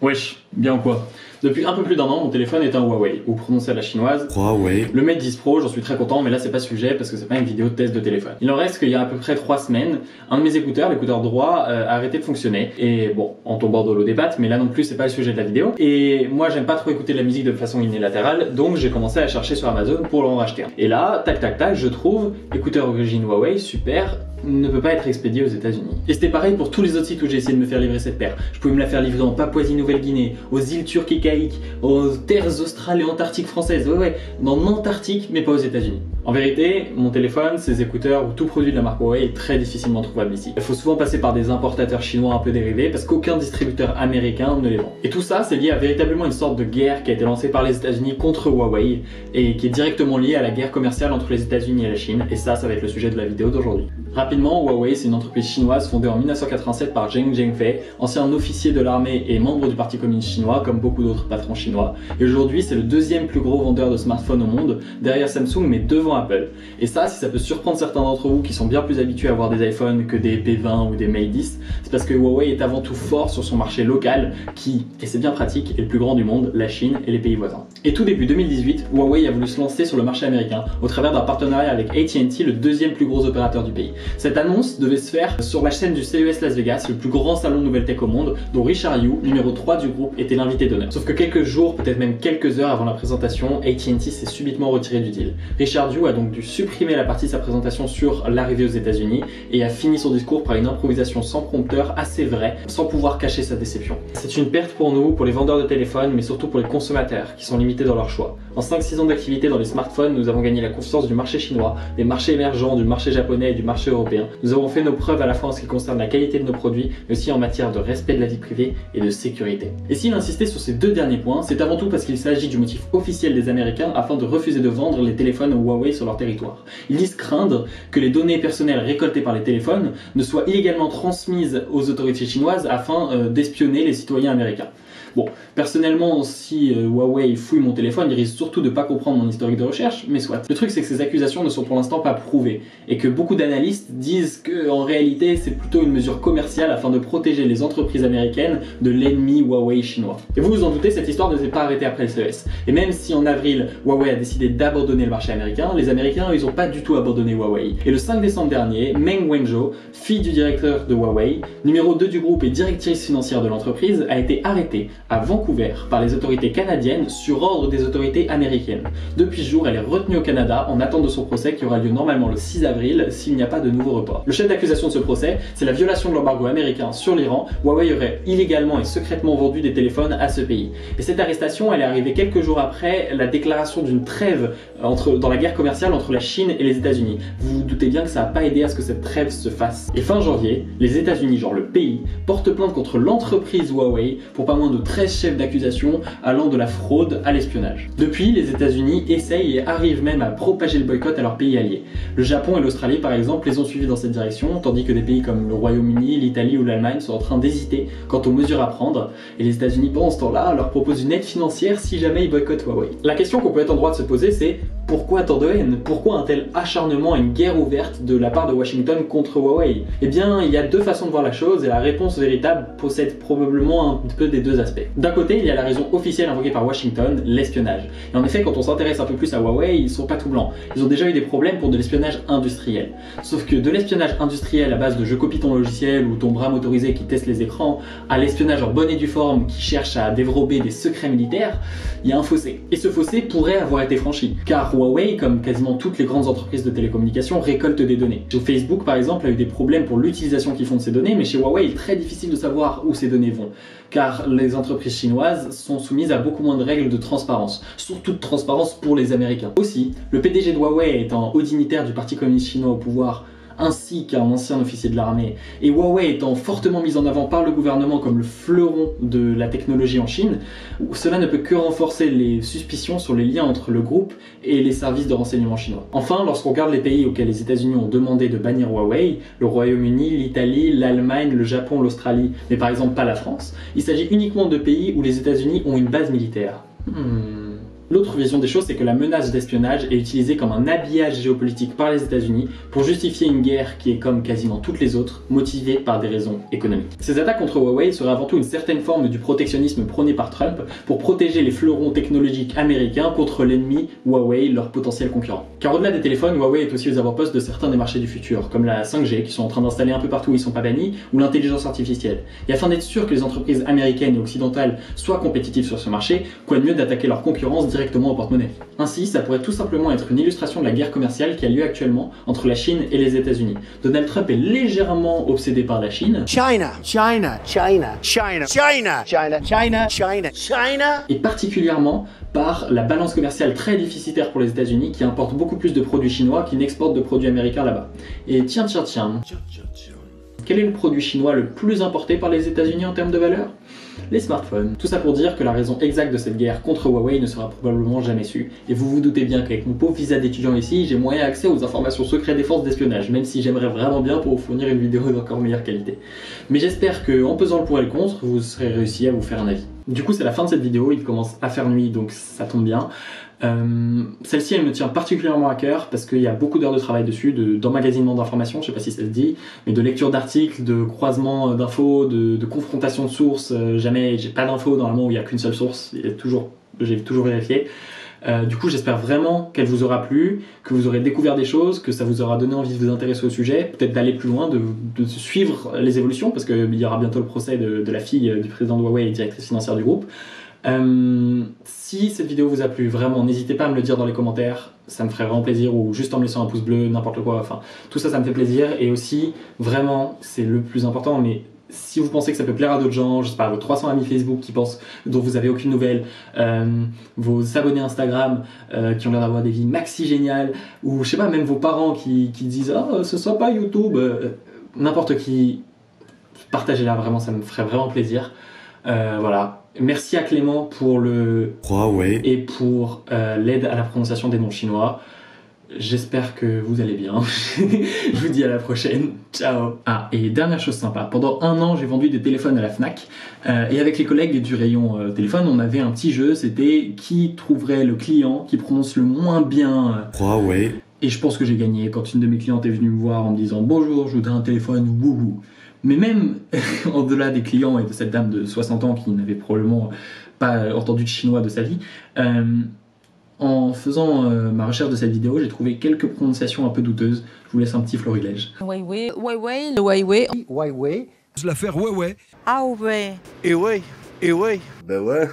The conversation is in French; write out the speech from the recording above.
Wesh, bien ou quoi? Depuis un peu plus d'un an, mon téléphone est un Huawei, ou prononcé à la chinoise Huawei. le Mate 10 Pro. J'en suis très content, mais là c'est pas sujet parce que c'est pas une vidéo de test de téléphone. Il en reste qu'il y a à peu près 3 semaines, un de mes écouteurs, l'écouteur droit, a arrêté de fonctionner. Et bon, en tombant dans l'eau des pattes, mais là non plus c'est pas le sujet de la vidéo. Et moi j'aime pas trop écouter de la musique de façon unilatérale, donc j'ai commencé à chercher sur Amazon pour en racheter un. Et là, tac tac tac, je trouve écouteur origine Huawei, super, ne peut pas être expédié aux États-Unis. Et c'était pareil pour tous les autres sites où j'ai essayé de me faire livrer cette paire. Je pouvais me la faire livrer en Papouasie-Nouvelle-Guinée, aux îles Turques et Caïques, aux terres australes et antarctiques françaises, ouais, dans l'Antarctique, mais pas aux États-Unis. En vérité, mon téléphone, ses écouteurs ou tout produit de la marque Huawei est très difficilement trouvable ici. Il faut souvent passer par des importateurs chinois un peu dérivés parce qu'aucun distributeur américain ne les vend. Et tout ça, c'est lié à véritablement une sorte de guerre qui a été lancée par les États-Unis contre Huawei et qui est directement liée à la guerre commerciale entre les États-Unis et la Chine. Et ça va être le sujet de la vidéo d'aujourd'hui. Rapidement, Huawei, c'est une entreprise chinoise fondée en 1987 par Zheng Zhengfei, ancien officier de l'armée et membre du Parti communiste chinois, comme beaucoup d'autres patrons chinois. Et aujourd'hui, c'est le deuxième plus gros vendeur de smartphones au monde, derrière Samsung, mais devant Apple. Et ça, si ça peut surprendre certains d'entre vous qui sont bien plus habitués à avoir des iPhones que des P20 ou des Mate 10, c'est parce que Huawei est avant tout fort sur son marché local, qui, et c'est bien pratique, est le plus grand du monde, la Chine et les pays voisins. Et tout début 2018, Huawei a voulu se lancer sur le marché américain au travers d'un partenariat avec AT&T, le deuxième plus gros opérateur du pays. Cette annonce devait se faire sur la scène du CES Las Vegas, le plus grand salon de nouvelles tech au monde, dont Richard Yu, numéro 3 du groupe, était l'invité d'honneur. Sauf que quelques jours, peut-être même quelques heures avant la présentation, AT&T s'est subitement retiré du deal. Richard Yu a donc dû supprimer la partie de sa présentation sur l'arrivée aux États-Unis et a fini son discours par une improvisation sans prompteur assez vraie, sans pouvoir cacher sa déception. C'est une perte pour nous, pour les vendeurs de téléphones, mais surtout pour les consommateurs, qui sont limités dans leur choix. En 5-6 ans d'activité dans les smartphones, nous avons gagné la confiance du marché chinois, des marchés émergents, du marché japonais et du marché européen. Nous avons fait nos preuves à la fois en ce qui concerne la qualité de nos produits, mais aussi en matière de respect de la vie privée et de sécurité. Et s'il insistait sur ces deux derniers points, c'est avant tout parce qu'il s'agit du motif officiel des Américains afin de refuser de vendre les téléphones Huawei sur leur territoire. Ils disent craindre que les données personnelles récoltées par les téléphones ne soient illégalement transmises aux autorités chinoises afin d'espionner les citoyens américains. Bon, personnellement, si Huawei fouille mon téléphone, il risque surtout de pas comprendre mon historique de recherche, mais soit. Le truc, c'est que ces accusations ne sont pour l'instant pas prouvées, et que beaucoup d'analystes disent que, en réalité, c'est plutôt une mesure commerciale afin de protéger les entreprises américaines de l'ennemi Huawei chinois. Et vous vous en doutez, cette histoire ne s'est pas arrêtée après le CES. Et même si en avril, Huawei a décidé d'abandonner le marché américain, les Américains, ils ont pas du tout abandonné Huawei. Et le 5 décembre dernier, Meng Wanzhou, fille du directeur de Huawei, numéro 2 du groupe et directrice financière de l'entreprise, a été arrêtée à Vancouver par les autorités canadiennes sur ordre des autorités américaines. Depuis ce jour, elle est retenue au Canada en attente de son procès qui aura lieu normalement le 6 avril s'il n'y a pas de nouveau report. Le chef d'accusation de ce procès, c'est la violation de l'embargo américain sur l'Iran. Huawei aurait illégalement et secrètement vendu des téléphones à ce pays. Et cette arrestation, elle est arrivée quelques jours après la déclaration d'une trêve dans la guerre commerciale entre la Chine et les États-Unis. Vous vous doutez bien que ça n'a pas aidé à ce que cette trêve se fasse. Et fin janvier, les États-Unis, genre le pays, portent plainte contre l'entreprise Huawei pour pas moins de 13 chefs d'accusation allant de la fraude à l'espionnage. Depuis, les États-Unis essayent et arrivent même à propager le boycott à leurs pays alliés. Le Japon et l'Australie, par exemple, les ont suivis dans cette direction, tandis que des pays comme le Royaume-Uni, l'Italie ou l'Allemagne sont en train d'hésiter quant aux mesures à prendre, et les États-Unis, pendant ce temps-là, leur proposent une aide financière si jamais ils boycottent Huawei. La question qu'on peut être en droit de se poser, c'est pourquoi tant de haine? Pourquoi un tel acharnement et une guerre ouverte de la part de Washington contre Huawei? Eh bien, il y a deux façons de voir la chose, et la réponse véritable possède probablement un peu des deux aspects. D'un côté, il y a la raison officielle invoquée par Washington, l'espionnage. Et en effet, quand on s'intéresse un peu plus à Huawei, ils sont pas tout blancs. Ils ont déjà eu des problèmes pour de l'espionnage industriel. Sauf que de l'espionnage industriel à base de je copie ton logiciel ou ton bras motorisé qui teste les écrans, à l'espionnage en bonne et due forme qui cherche à dérober des secrets militaires, il y a un fossé. Et ce fossé pourrait avoir été franchi, car Huawei, comme quasiment toutes les grandes entreprises de télécommunications, récolte des données. Chez Facebook, par exemple, a eu des problèmes pour l'utilisation qu'ils font de ces données, mais chez Huawei, il est très difficile de savoir où ces données vont, car les entreprises chinoises sont soumises à beaucoup moins de règles de transparence, surtout de transparence pour les Américains. Aussi, le PDG de Huawei est un haut dignitaire du Parti communiste chinois au pouvoir, ainsi qu'un ancien officier de l'armée, et Huawei étant fortement mis en avant par le gouvernement comme le fleuron de la technologie en Chine, cela ne peut que renforcer les suspicions sur les liens entre le groupe et les services de renseignement chinois. Enfin, lorsqu'on regarde les pays auxquels les États-Unis ont demandé de bannir Huawei, le Royaume-Uni, l'Italie, l'Allemagne, le Japon, l'Australie, mais par exemple pas la France, il s'agit uniquement de pays où les États-Unis ont une base militaire. L'autre vision des choses, c'est que la menace d'espionnage est utilisée comme un habillage géopolitique par les États-Unis pour justifier une guerre qui est, comme quasiment toutes les autres, motivée par des raisons économiques. Ces attaques contre Huawei seraient avant tout une certaine forme du protectionnisme prôné par Trump pour protéger les fleurons technologiques américains contre l'ennemi Huawei, leur potentiel concurrent. Car au-delà des téléphones, Huawei est aussi aux avant-postes de certains des marchés du futur, comme la 5G qui sont en train d'installer un peu partout où ils sont pas bannis, ou l'intelligence artificielle. Et afin d'être sûr que les entreprises américaines et occidentales soient compétitives sur ce marché, quoi de mieux d'attaquer leur concurrence directement au porte-monnaie. Ainsi, ça pourrait tout simplement être une illustration de la guerre commerciale qui a lieu actuellement entre la Chine et les États-Unis. Donald Trump est légèrement obsédé par la Chine. China, China, China, China, China, China, China, China, China. Et particulièrement par la balance commerciale très déficitaire pour les États-Unis qui importent beaucoup plus de produits chinois qu'ils n'exportent de produits américains là-bas. Et tiens. Quel est le produit chinois le plus importé par les États-Unis en termes de valeur? Les smartphones. Tout ça pour dire que la raison exacte de cette guerre contre Huawei ne sera probablement jamais su. Et vous vous doutez bien qu'avec mon pauvre visa d'étudiant ici, j'ai moyen accès aux informations secrètes des forces d'espionnage, même si j'aimerais vraiment bien pour vous fournir une vidéo d'encore meilleure qualité. Mais j'espère qu'en pesant le pour et le contre, vous serez réussi à vous faire un avis. Du coup, c'est la fin de cette vidéo, il commence à faire nuit, donc ça tombe bien. Celle-ci, elle me tient particulièrement à cœur parce qu'il y a beaucoup d'heures de travail dessus, d'emmagasinement d'informations, je sais pas si ça se dit, mais de lecture d'articles, de croisement d'infos, de confrontation de sources. Jamais, j'ai pas d'infos normalement où il y a qu'une seule source, j'ai toujours vérifié. Du coup, j'espère vraiment qu'elle vous aura plu, que vous aurez découvert des choses, que ça vous aura donné envie de vous intéresser au sujet, peut-être d'aller plus loin, de suivre les évolutions, parce qu'il y aura bientôt le procès de la fille du président de Huawei et directrice financière du groupe. Si cette vidéo vous a plu, vraiment, n'hésitez pas à me le dire dans les commentaires, ça me ferait vraiment plaisir, ou juste en me laissant un pouce bleu, n'importe quoi, enfin, tout ça, ça me fait plaisir, et aussi, vraiment, c'est le plus important, mais si vous pensez que ça peut plaire à d'autres gens, je sais pas, vos 300 amis Facebook dont vous avez aucune nouvelle, vos abonnés Instagram qui ont l'air d'avoir des vies maxi géniales, ou je sais pas, même vos parents qui disent « Ah, ce sera pas YouTube n'importe qui, partagez-la, vraiment, ça me ferait vraiment plaisir. Voilà. Merci à Clément pour le Huawei et pour l'aide à la prononciation des noms chinois. J'espère que vous allez bien. Je vous dis à la prochaine. Ciao. Ah, et dernière chose sympa. Pendant 1 an, j'ai vendu des téléphones à la Fnac. Et avec les collègues du rayon téléphone, on avait un petit jeu. C'était qui trouverait le client qui prononce le moins bien Huawei. Et je pense que j'ai gagné quand une de mes clientes est venue me voir en me disant « Bonjour, je voudrais un téléphone, wouhou ». Mais même au-delà des clients et de cette dame de 60 ans qui n'avait probablement pas entendu de chinois de sa vie, en faisant ma recherche de cette vidéo, j'ai trouvé quelques prononciations un peu douteuses. Je vous laisse un petit florilège. Huawei, Huawei, le Huawei. Huawei. L'affaire Huawei. Ah ouais. Et ouais. Ben ouais.